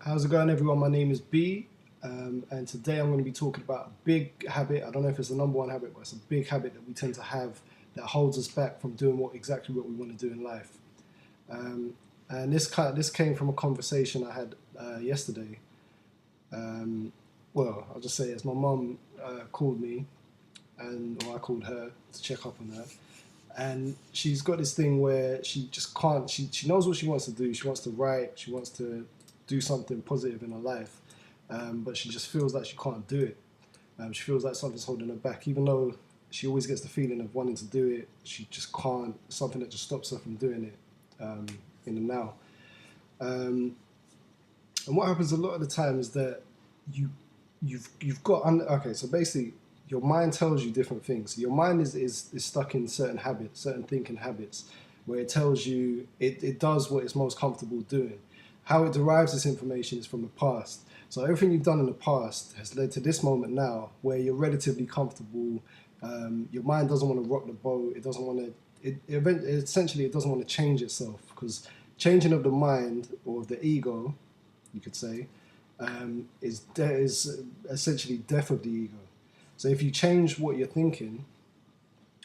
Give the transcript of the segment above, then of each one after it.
How's it going, everyone? My name is B, and today I'm going to be talking about a big habit. I don't know if it's the number one habit, but it's a big habit that we tend to have that holds us back from doing exactly what we want to do in life. Um, and this came from a conversation I had yesterday. Um, well, I'll just say it's my mum called me, or I called her to check up on her, and she's got this thing where she just can't. She knows what she wants to do. She wants to write. She wants to do something positive in her life, but she just feels like she can't do it. She feels like something's holding her back, even though she always gets the feeling of wanting to do it. She just can't. Something that just stops her from doing it in the now. Um, and what happens a lot of the time is that you you've got okay. So basically, your mind tells you different things. Your mind is stuck in certain habits, certain thinking habits, where it tells you it does what it's most comfortable doing. How it derives this information is from the past. So everything you've done in the past has led to this moment now, where you're relatively comfortable. Your mind doesn't want to rock the boat. It doesn't want to. Essentially, it doesn't want to change itself, because changing of the mind or of the ego, you could say, is essentially death of the ego. So if you change what you're thinking,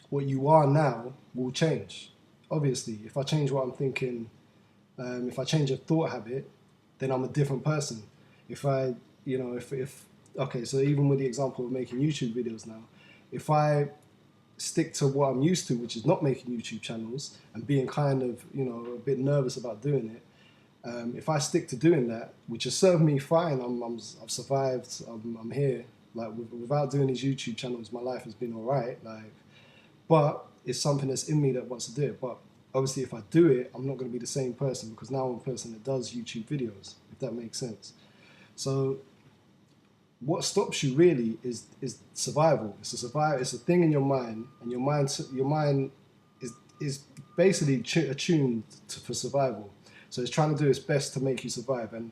what you are now will change. Obviously, if I change what I'm thinking, if I change a thought habit, then I'm a different person. If I, if okay, so even with the example of making YouTube videos now, if I stick to what I'm used to, which is not making YouTube channels and being kind of, a bit nervous about doing it, if I stick to doing that, which has served me fine, I've survived, I'm here. Like without doing these YouTube channels, my life has been all right. Like, but it's something that's in me that wants to do it. But obviously, if I do it, I'm not going to be the same person, because now I'm a person that does YouTube videos, if that makes sense. So what stops you really is survival. It's a survival. It's a thing in your mind, and your mind is basically attuned for survival. So it's trying to do its best to make you survive. And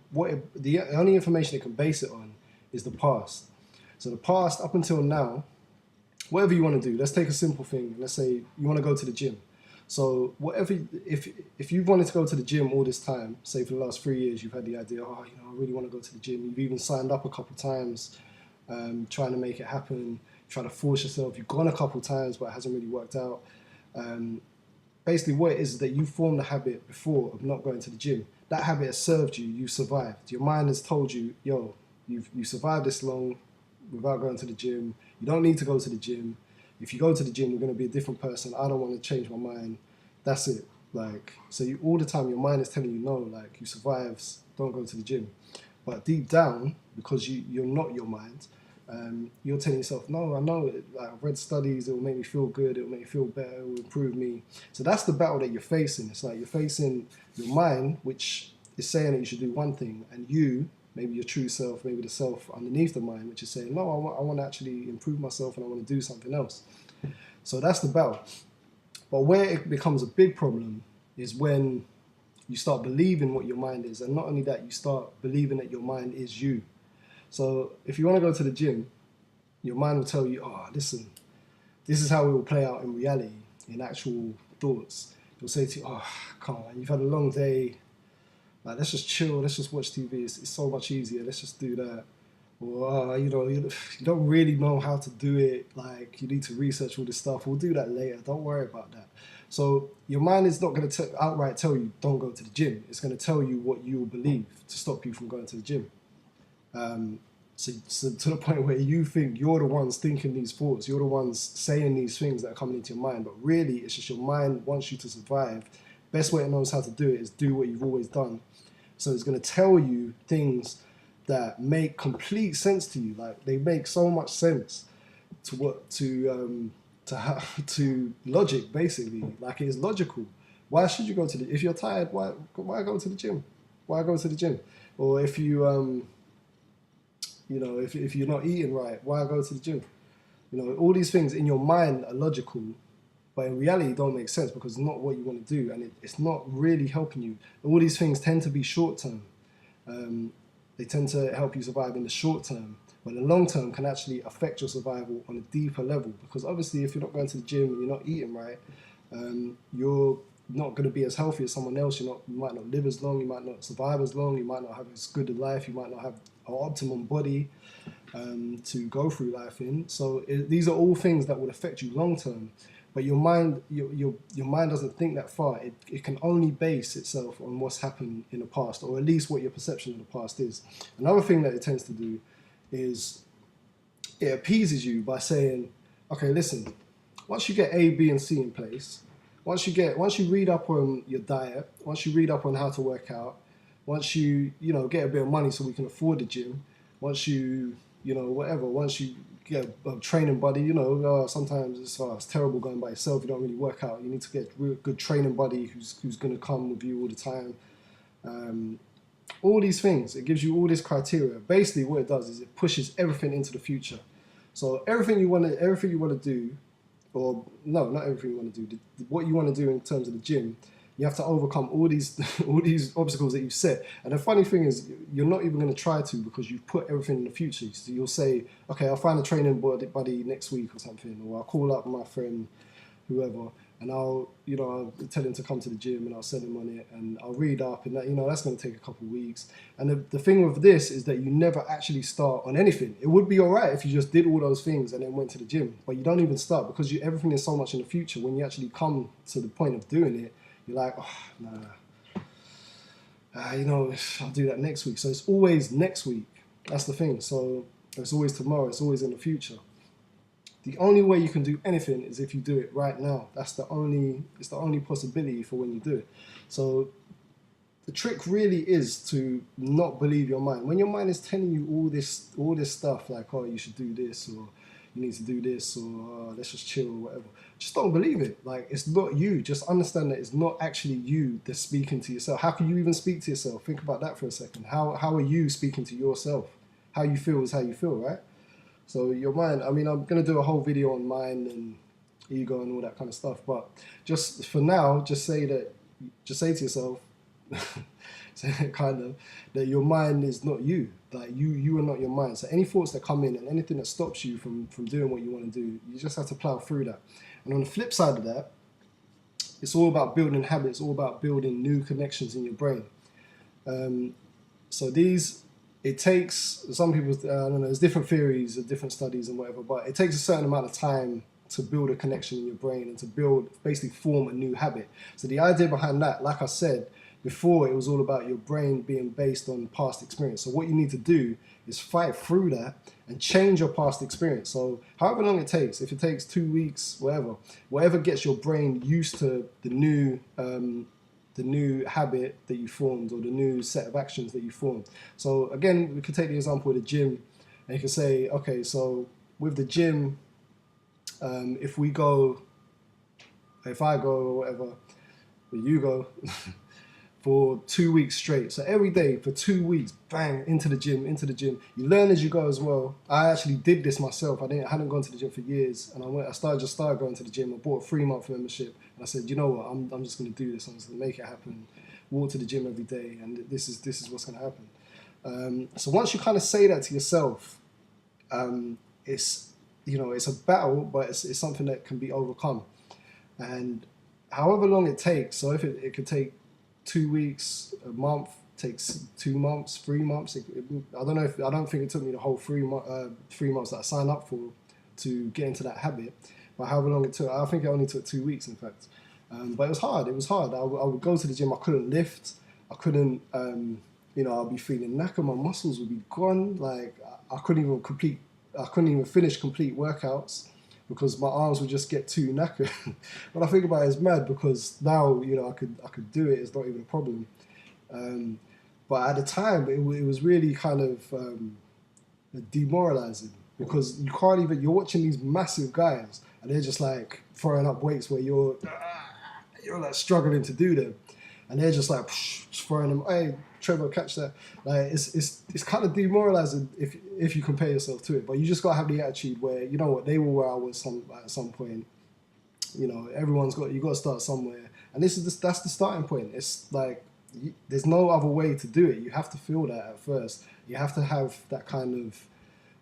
the only information it can base it on is the past. So the past up until now, whatever you want to do. Let's take a simple thing. Let's say you want to go to the gym. So whatever, if you've wanted to go to the gym all this time, say for the last 3 years, you've had the idea, I really want to go to the gym. You've even signed up a couple of times, trying to make it happen, trying to force yourself. You've gone a couple of times, but it hasn't really worked out. Um, Basically, what it is that you formed the habit before of not going to the gym. That habit has served you. You survived. Your mind has told you, yo, you survived this long without going to the gym. You don't need to go to the gym. If you go to the gym, you're going to be a different person. I don't want to change my mind. That's it. Like, so all the time, your mind is telling you, no, like, you survived, don't go to the gym. But deep down, because you're not your mind, you're telling yourself, no, I know it. Like, I've read studies, it will make me feel good, it will make me feel better, it will improve me. So that's the battle that you're facing. It's like you're facing your mind, which is saying that you should do one thing, and you, maybe your true self, maybe the self underneath the mind, which is saying, no, I want to actually improve myself and I want to do something else. So that's the battle. But where it becomes a big problem is when you start believing what your mind is, and not only that, you start believing that your mind is you. So if you want to go to the gym, your mind will tell you, oh, listen, this is how it will play out in reality, in actual thoughts. It'll say to you, oh, come on, you've had a long day. Like, let's just chill, let's just watch TV. It's so much easier. Let's just do that. Or, you don't really know how to do it. Like, you need to research all this stuff. We'll do that later. Don't worry about that. So your mind is not going to outright tell you, don't go to the gym. It's going to tell you what you will believe to stop you from going to the gym. Um, so to the point where you think you're the ones thinking these thoughts, you're the ones saying these things that are coming into your mind, but really it's just your mind wants you to survive. Best way it knows how to do it is do what you've always done. So it's going to tell you things that make complete sense to you. Like, they make so much sense to logic, basically. Like, it is logical. Why should you go to the? If you're tired, why go to the gym? Why go to the gym? Or if if you're not eating right, why go to the gym? All these things in your mind are logical, but in reality don't make sense, because it's not what you want to do, and it's not really helping you. All these things tend to be short term. They tend to help you survive in the short term, but the long term can actually affect your survival on a deeper level, because obviously if you're not going to the gym and you're not eating right, you're not going to be as healthy as someone else. You might not live as long, you might not survive as long, you might not have as good a life, you might not have an optimum body to go through life in. So these are all things that would affect you long term. But your mind, your mind doesn't think that far. It can only base itself on what's happened in the past, or at least what your perception of the past is. Another thing that it tends to do is it appeases you by saying, okay, listen, once you get A, B, and C in place, once you read up on your diet, once you read up on how to work out, once you get a bit of money so we can afford the gym, once you whatever, once you get a training buddy, sometimes it's terrible going by yourself. You don't really work out. You need to get a real good training buddy who's going to come with you all the time. All these things, it gives you all this criteria. Basically, what it does is it pushes everything into the future. So everything you want to do, or no, not everything you want to do. What you want to do in terms of the gym, you have to overcome all these obstacles that you've set. And the funny thing is, you're not even going to try to, because you've put everything in the future. So you'll say, okay, I'll find a training buddy next week or something, or I'll call up my friend, whoever, and I'll tell him to come to the gym, and I'll send him on it, and I'll read up, and that's going to take a couple of weeks. And the thing with this is that you never actually start on anything. It would be all right if you just did all those things and then went to the gym, but you don't even start, because everything is so much in the future. When you actually come to the point of doing it, you're like, oh, nah, I'll do that next week. So it's always next week. That's the thing. So it's always tomorrow. It's always in the future. The only way you can do anything is if you do it right now. It's the only possibility for when you do it. So the trick really is to not believe your mind. When your mind is telling you all this stuff, like, oh, you should do this, or you need to do this, or oh, let's just chill, or whatever, just don't believe it. Like, it's not you. Just understand that it's not actually you that's speaking to yourself. How can you even speak to yourself? Think about that for a second. How are you speaking to yourself? How you feel is how you feel, right? So your mind, I'm going to do a whole video on mind and ego and all that kind of stuff. But just for now, just say to yourself, kind of, that your mind is not you. Like, you are not your mind. So any thoughts that come in and anything that stops you from doing what you want to do, you just have to plow through that. And on the flip side of that, it's all about building habits, all about building new connections in your brain. It takes, some people, I don't know, there's different theories, different studies and whatever, but it takes a certain amount of time to build a connection in your brain and to basically form a new habit. So the idea behind that, like I said before, it was all about your brain being based on past experience. So what you need to do is fight through that and change your past experience. So however long it takes, if it takes 2 weeks, whatever gets your brain used to the new habit that you formed, or the new set of actions that you formed. So again, we could take the example of the gym, and you can say, okay, so with the gym, if I go or whatever, or you go, for 2 weeks straight. So every day for 2 weeks, bang, into the gym. You learn as you go as well. I actually did this myself. I hadn't gone to the gym for years, and I started going to the gym. I bought a 3-month membership, and I said, you know what, I'm just going to do this. I'm just going to make it happen. Walk to the gym every day, and this is what's going to happen. So once you kind of say that to yourself, it's a battle, but it's something that can be overcome. And however long it takes, so if it could take 2 weeks, a month, takes 2 months, 3 months. I don't think it took me the whole 3 months that I signed up for to get into that habit. But however long it took, I think it only took 2 weeks, in fact. But it was hard. I would go to the gym. I couldn't lift. I couldn't. I'd be feeling knackered. My muscles would be gone. Like, I couldn't even finish complete workouts, because my arms would just get too knackered. When I think about it, it's mad, because now, I could do it. It's not even a problem. But at the time, it was really kind of demoralizing, because you're watching these massive guys, and they're just like throwing up weights where you're like struggling to do them, and they're just like just throwing them. Hey, Trevor, catch that! Like, it's kind of demoralizing if you compare yourself to it. But you just gotta have the attitude where, you know what, they were where I was at some point. You got to start somewhere, and that's the starting point. It's like, there's no other way to do it. You have to feel that at first. You have to have that kind of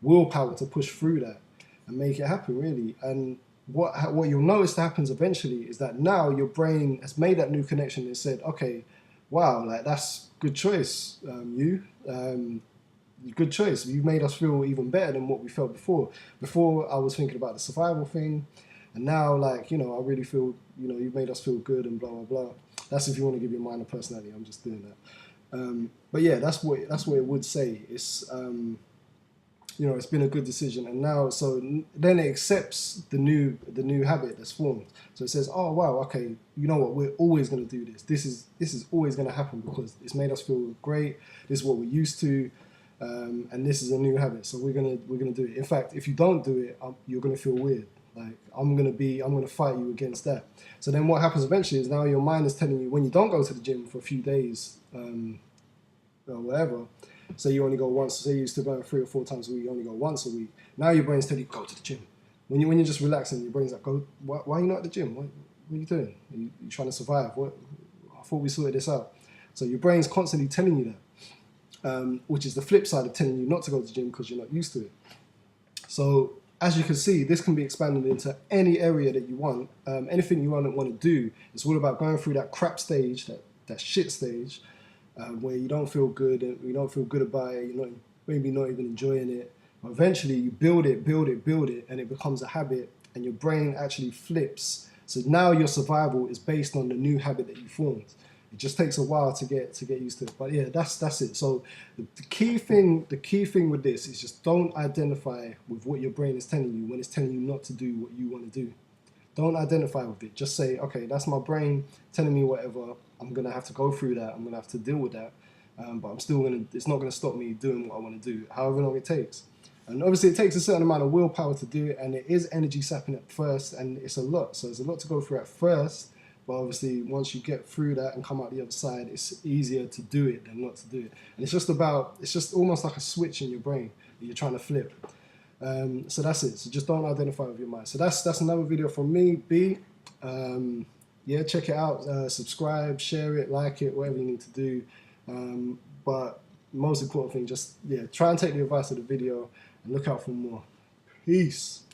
willpower to push through that and make it happen, really. And what you'll notice happens eventually is that now your brain has made that new connection and said, okay, wow, like that's good choice, good choice. You made us feel even better than what we felt before. Before I was thinking about the survival thing, and now like I really feel you've made us feel good and blah blah blah. That's if you want to give your mind a personality. I'm just doing that. But yeah, that's what it would say. It's it's been a good decision, and now so then it accepts the new habit that's formed. So it says, oh wow, okay, you know what, we're always going to do this. This is always going to happen because it's made us feel great. This is what we're used to, and this is a new habit. So we're gonna do it. In fact, if you don't do it, you're gonna feel weird. Like I'm gonna fight you against that. So then what happens eventually is now your mind is telling you when you don't go to the gym for a few days, or whatever. Say you only go once. Say you used to go 3 or 4 times a week. You only go once a week. Now your brain's telling you go to the gym. When you're just relaxing, your brain's like, go. Why are you not at the gym? What are you doing? Are you trying to survive? I thought we sorted this out. So your brain's constantly telling you that, which is the flip side of telling you not to go to the gym because you're not used to it. So as you can see, this can be expanded into any area that you want. Anything you want to do. It's all about going through that crap stage, that shit stage, where you don't feel good and you don't feel good about it. You're maybe not even enjoying it. But eventually, you build it, and it becomes a habit, and your brain actually flips. So now your survival is based on the new habit that you formed. It just takes a while to get used to it. But yeah, that's it. So the key thing with this is just don't identify with what your brain is telling you when it's telling you not to do what you want to do. Don't identify with it. Just say, okay, that's my brain telling me whatever. I'm gonna have to go through that. I'm gonna have to deal with that. But it's not gonna stop me doing what I want to do, however long it takes. And obviously, it takes a certain amount of willpower to do it, and it is energy sapping at first, and it's a lot. So there's a lot to go through at first. But obviously, once you get through that and come out the other side, it's easier to do it than not to do it. And it's just almost like a switch in your brain that you're trying to flip. So that's it. So just don't identify with your mind. So that's another video from me, B. Yeah, check it out. Subscribe, share it, like it, whatever you need to do. But most important thing, just try and take the advice of the video and look out for more. Peace.